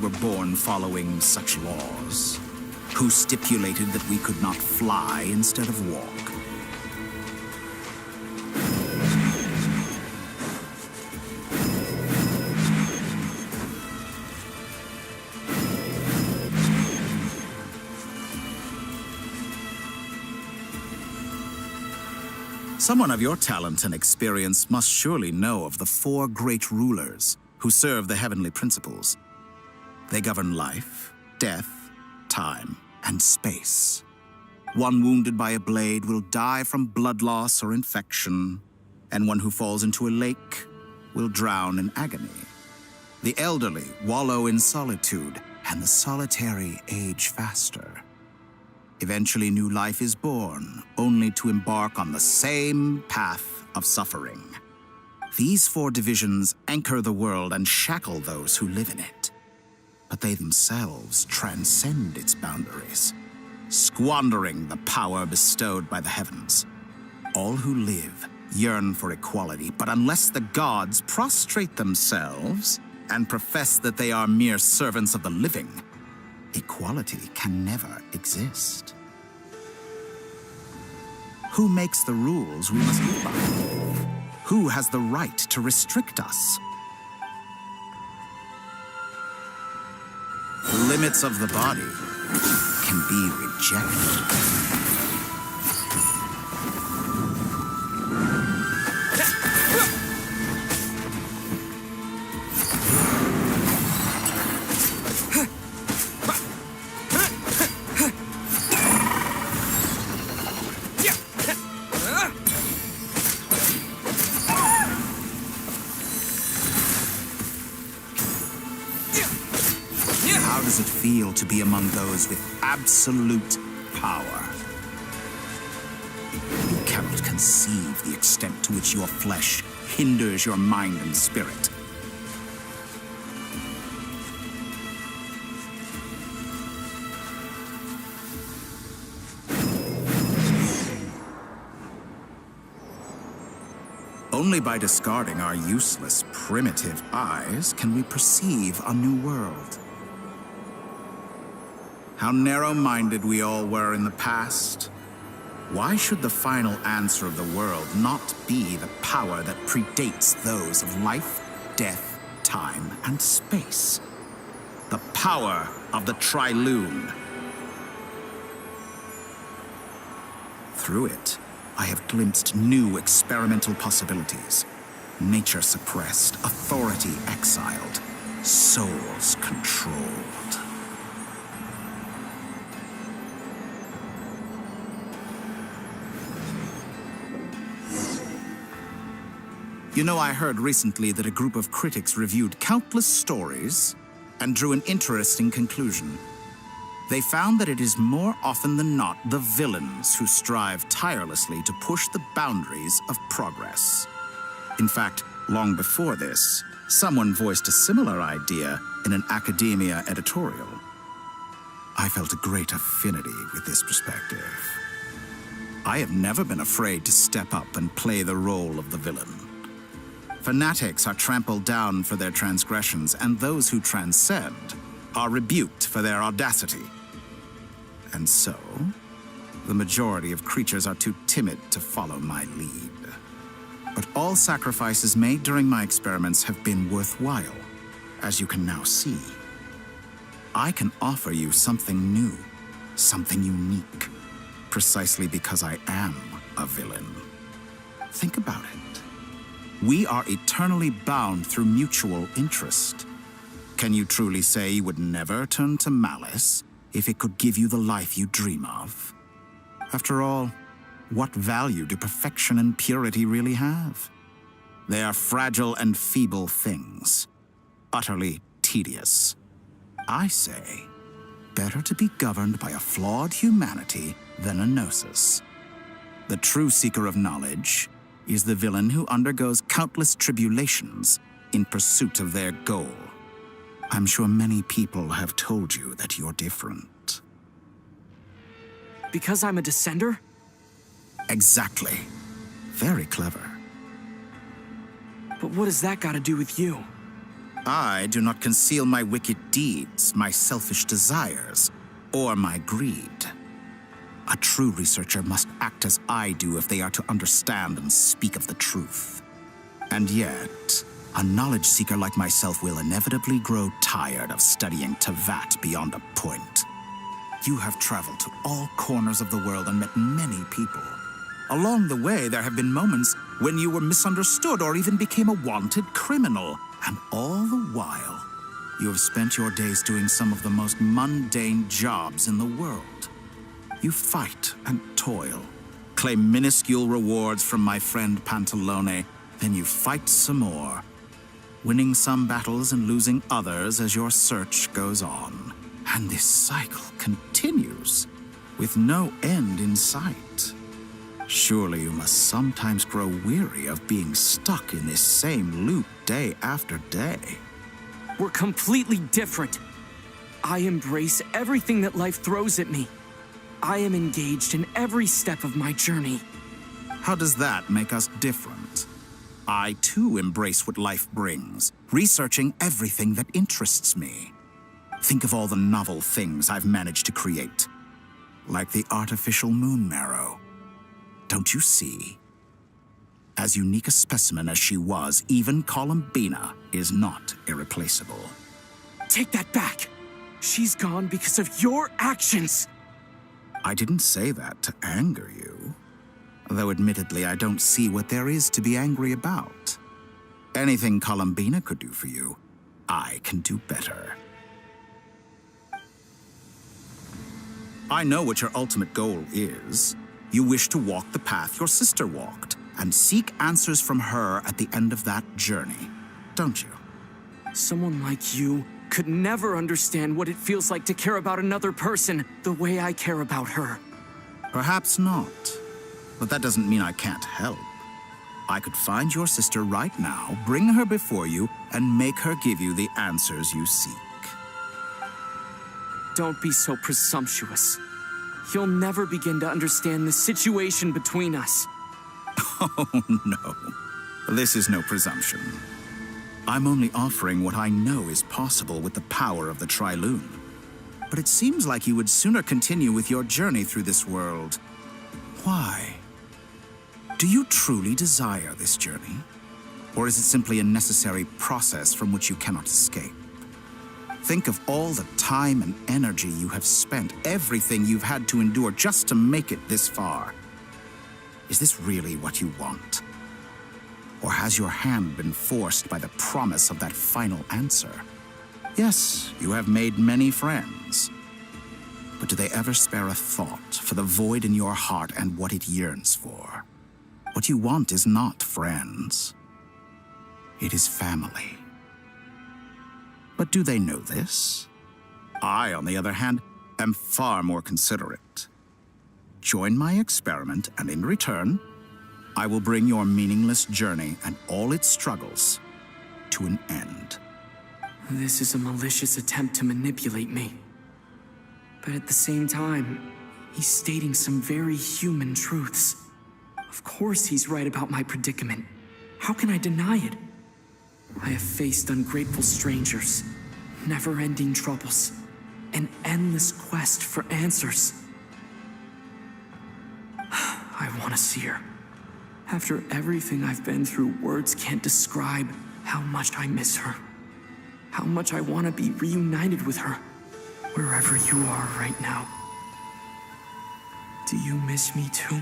were born following such laws? Who stipulated that we could not fly instead of walk? Someone of your talent and experience must surely know of the four great rulers who serve the heavenly principles. They govern life, death, time, and space. One wounded by a blade will die from blood loss or infection, and one who falls into a lake will drown in agony. The elderly wallow in solitude, and the solitary age faster. Eventually, new life is born, only to embark on the same path of suffering. These four divisions anchor the world and shackle those who live in it. But they themselves transcend its boundaries, squandering the power bestowed by the heavens. All who live yearn for equality, but unless the gods prostrate themselves and profess that they are mere servants of the living, equality can never exist. Who makes the rules we must live by? Who has the right to restrict us? The limits of the body can be rejected. How does it feel to be among those with absolute power? You cannot conceive the extent to which your flesh hinders your mind and spirit. Only by discarding our useless, primitive eyes can we perceive a new world. How narrow-minded we all were in the past. Why should the final answer of the world not be the power that predates those of life, death, time, and space? The power of the Trilune. Through it, I have glimpsed new experimental possibilities. Nature suppressed, authority exiled, souls controlled. You know, I heard recently that a group of critics reviewed countless stories and drew an interesting conclusion. They found that it is more often than not the villains who strive tirelessly to push the boundaries of progress. In fact, long before this, someone voiced a similar idea in an academia editorial. I felt a great affinity with this perspective. I have never been afraid to step up and play the role of the villain. Fanatics are trampled down for their transgressions, and those who transcend are rebuked for their audacity. And so, the majority of creatures are too timid to follow my lead. But all sacrifices made during my experiments have been worthwhile, as you can now see. I can offer you something new, something unique, precisely because I am a villain. Think about it. We are eternally bound through mutual interest. Can you truly say you would never turn to malice if it could give you the life you dream of? After all, what value do perfection and purity really have? They are fragile and feeble things, utterly tedious. I say, better to be governed by a flawed humanity than a gnosis. The true seeker of knowledge is the villain who undergoes countless tribulations in pursuit of their goal. I'm sure many people have told you that you're different. Because I'm a descender? Exactly. Very clever. But what has that got to do with you? I do not conceal my wicked deeds, my selfish desires, or my greed. A true researcher must act as I do if they are to understand and speak of the truth. And yet, a knowledge seeker like myself will inevitably grow tired of studying Tevat beyond a point. You have traveled to all corners of the world and met many people. Along the way, there have been moments when you were misunderstood or even became a wanted criminal. And all the while, you have spent your days doing some of the most mundane jobs in the world. You fight and toil, claim minuscule rewards from my friend Pantalone, then you fight some more, winning some battles and losing others as your search goes on. And this cycle continues, with no end in sight. Surely you must sometimes grow weary of being stuck in this same loop day after day. We're completely different. I embrace everything that life throws at me. I am engaged in every step of my journey. How does that make us different? I too embrace what life brings, researching everything that interests me. Think of all the novel things I've managed to create, like the artificial moon marrow. Don't you see? As unique a specimen as she was, even Columbina is not irreplaceable. Take that back. She's gone because of your actions. I didn't say that to anger you. Though admittedly, I don't see what there is to be angry about. Anything Columbina could do for you, I can do better. I know what your ultimate goal is. You wish to walk the path your sister walked, and seek answers from her at the end of that journey, don't you? Someone like you could never understand what it feels like to care about another person the way I care about her. Perhaps not, but that doesn't mean I can't help. I could find your sister right now, bring her before you, and make her give you the answers you seek. Don't be so presumptuous. You'll never begin to understand the situation between us. Oh, no. This is no presumption. I'm only offering what I know is possible with the power of the Trilune. But it seems like you would sooner continue with your journey through this world. Why? Do you truly desire this journey? Or is it simply a necessary process from which you cannot escape? Think of all the time and energy you have spent, everything you've had to endure just to make it this far. Is this really what you want? Or has your hand been forced by the promise of that final answer? Yes, you have made many friends. But do they ever spare a thought for the void in your heart and what it yearns for? What you want is not friends. It is family. But do they know this? I, on the other hand, am far more considerate. Join my experiment, and in return, I will bring your meaningless journey and all its struggles to an end. This is a malicious attempt to manipulate me. But at the same time, he's stating some very human truths. Of course he's right about my predicament. How can I deny it? I have faced ungrateful strangers, never-ending troubles, an endless quest for answers. I want to see her. After everything I've been through, words can't describe how much I miss her. How much I want to be reunited with her, wherever you are right now. Do you miss me too?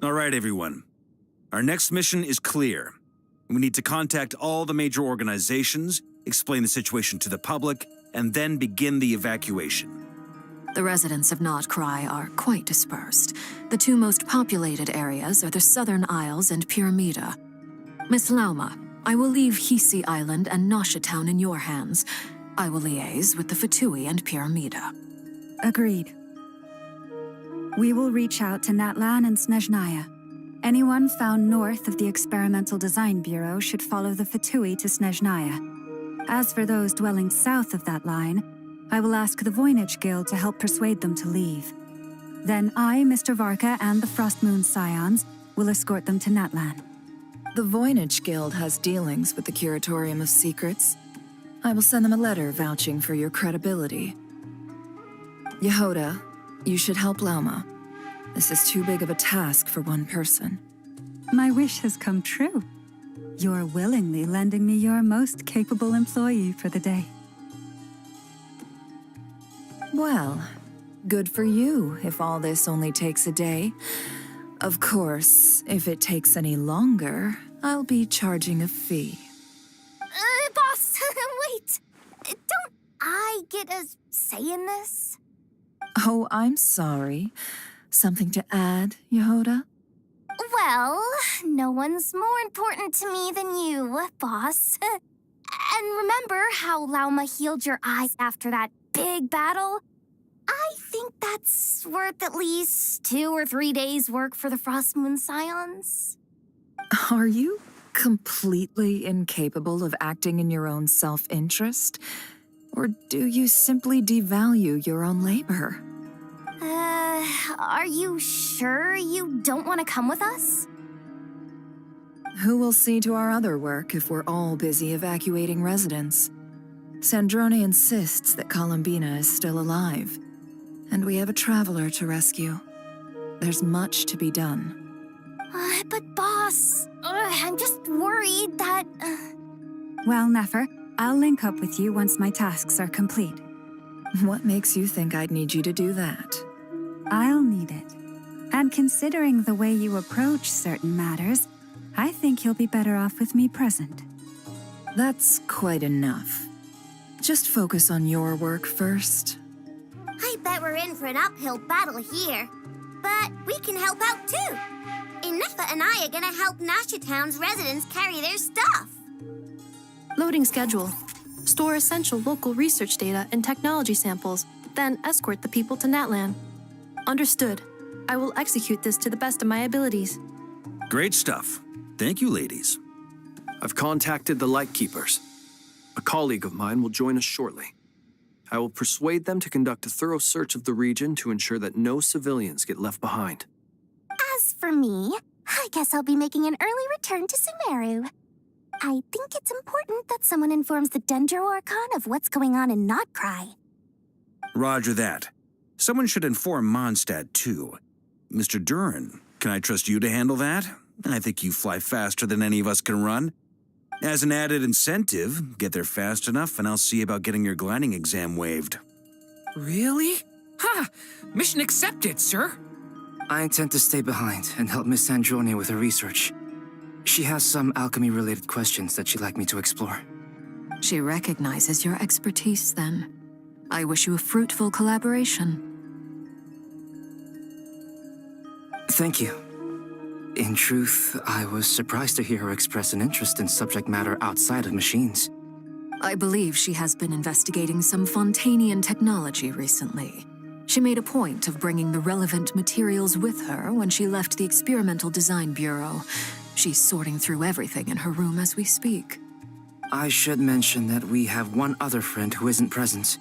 All right, everyone. Our next mission is clear. We need to contact all the major organizations, explain the situation to the public, and then begin the evacuation. The residents of Not Cry are quite dispersed. The two most populated areas are the Southern Isles and Pyramida. Miss Lauma, I will leave Hisi Island and Nosha Town in your hands. I will liaise with the Fatui and Pyramida. Agreed. We will reach out to Natlan and Snezhnaya. Anyone found north of the Experimental Design Bureau should follow the Fatui to Snezhnaya. As for those dwelling south of that line, I will ask the Voynich Guild to help persuade them to leave. Then I, Mr. Varka, and the Frostmoon Scions will escort them to Natlan. The Voynich Guild has dealings with the Curatorium of Secrets. I will send them a letter vouching for your credibility. Yehoda, you should help Lauma. This is too big of a task for one person. My wish has come true. You're willingly lending me your most capable employee for the day. Well, good for you if all this only takes a day. Of course, if it takes any longer, I'll be charging a fee. Boss, wait. Don't I get a say in this? Oh, I'm sorry. Something to add, Yehoda? Well, no one's more important to me than you, boss. And remember how Lauma healed your eyes after that big battle? I think that's worth at least 2 or 3 days' work for the Frostmoon Scions. Are you completely incapable of acting in your own self-interest? Or do you simply devalue your own labor? Are you sure you don't want to come with us? Who will see to our other work if we're all busy evacuating residents? Sandrone insists that Columbina is still alive, and we have a traveler to rescue. There's much to be done. But boss, I'm just worried that... Well, Nefer, I'll link up with you once my tasks are complete. What makes you think I'd need you to do that? I'll need it. And considering the way you approach certain matters, I think you'll be better off with me present. That's quite enough. Just focus on your work first. I bet we're in for an uphill battle here. But we can help out too. Inefa and I are gonna help Nasha Town's residents carry their stuff. Loading schedule. Store essential local research data and technology samples, then escort the people to Natlan. Understood. I will execute this to the best of my abilities. Great stuff. Thank you, ladies. I've contacted the Lightkeepers. A colleague of mine will join us shortly. I will persuade them to conduct a thorough search of the region to ensure that no civilians get left behind. As for me, I guess I'll be making an early return to Sumeru. I think it's important that someone informs the Dendro Archon of what's going on in Notcry. Roger that. Someone should inform Mondstadt, too. Mr. Duran, can I trust you to handle that? I think you fly faster than any of us can run. As an added incentive, get there fast enough and I'll see about getting your gliding exam waived. Really? Ha! Mission accepted, sir. I intend to stay behind and help Miss Sandrone with her research. She has some alchemy-related questions that she'd like me to explore. She recognizes your expertise, then. I wish you a fruitful collaboration. Thank you. In truth, I was surprised to hear her express an interest in subject matter outside of machines. I believe she has been investigating some Fontanian technology recently. She made a point of bringing the relevant materials with her when she left the Experimental Design Bureau. She's sorting through everything in her room as we speak. I should mention that we have one other friend who isn't present.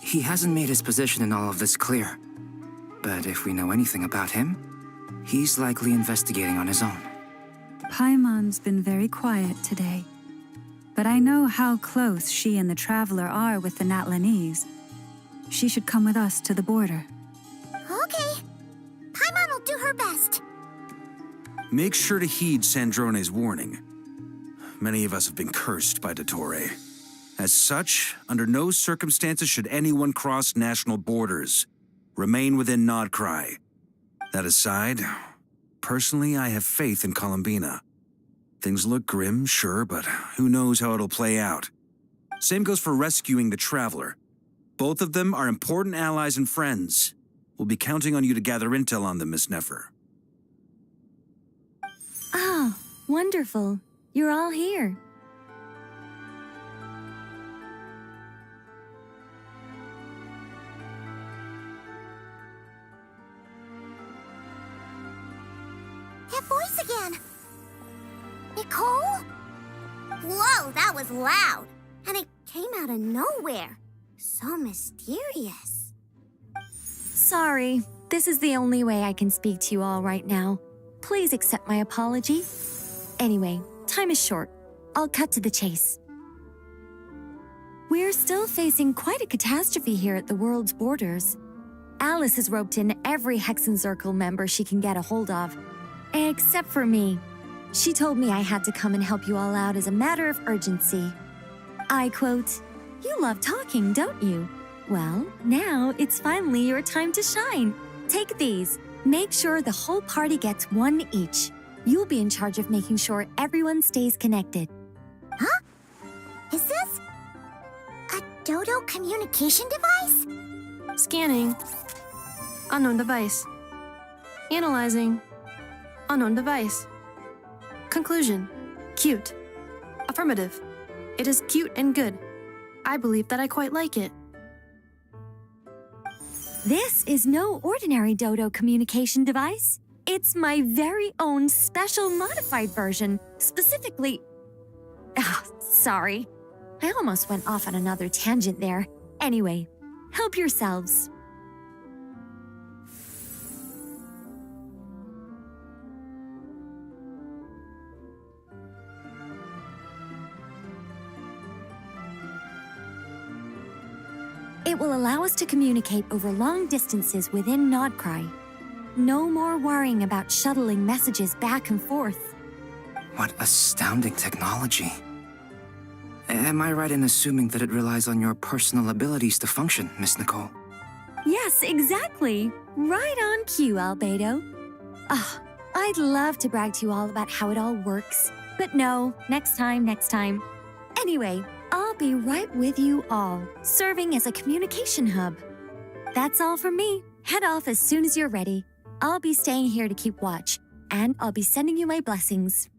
He hasn't made his position in all of this clear. But if we know anything about him, he's likely investigating on his own. Paimon's been very quiet today. But I know how close she and the Traveler are with the Natlanese. She should come with us to the border. Okay. Paimon will do her best. Make sure to heed Sandrone's warning. Many of us have been cursed by Dottore. As such, under no circumstances should anyone cross national borders. Remain within Nodcry. That aside, personally, I have faith in Columbina. Things look grim, sure, but who knows how it'll play out. Same goes for rescuing the Traveler. Both of them are important allies and friends. We'll be counting on you to gather intel on them, Miss Nefer. Oh, wonderful. You're all here. That voice again. Nicole? Whoa, that was loud. And it came out of nowhere. So mysterious. Sorry, this is the only way I can speak to you all right now. Please accept my apology. Anyway, time is short. I'll cut to the chase. We're still facing quite a catastrophe here at the world's borders. Alice has roped in every Hexenzirkel member she can get a hold of. Except for me. She told me I had to come and help you all out as a matter of urgency. I quote, "You love talking, don't you? Well, now it's finally your time to shine. Take these. Make sure the whole party gets one each. You'll be in charge of making sure everyone stays connected." Huh? Is this a Dodo communication device? Scanning. Unknown device. Analyzing. Unknown device. Conclusion. Cute. Affirmative. It is cute and good. I believe that I quite like it. This is no ordinary Dodo communication device. It's my very own special modified version, specifically... sorry. I almost went off on another tangent there. Anyway, help yourselves. It will allow us to communicate over long distances within Nodcry. No more worrying about shuttling messages back and forth. What astounding technology. Am I right in assuming that it relies on your personal abilities to function, Miss Nicole? Yes, exactly. Right on cue, Albedo. I'd love to brag to you all about how it all works. But no, next time. Anyway, I'll be right with you all, serving as a communication hub. That's all from me. Head off as soon as you're ready. I'll be staying here to keep watch, and I'll be sending you my blessings.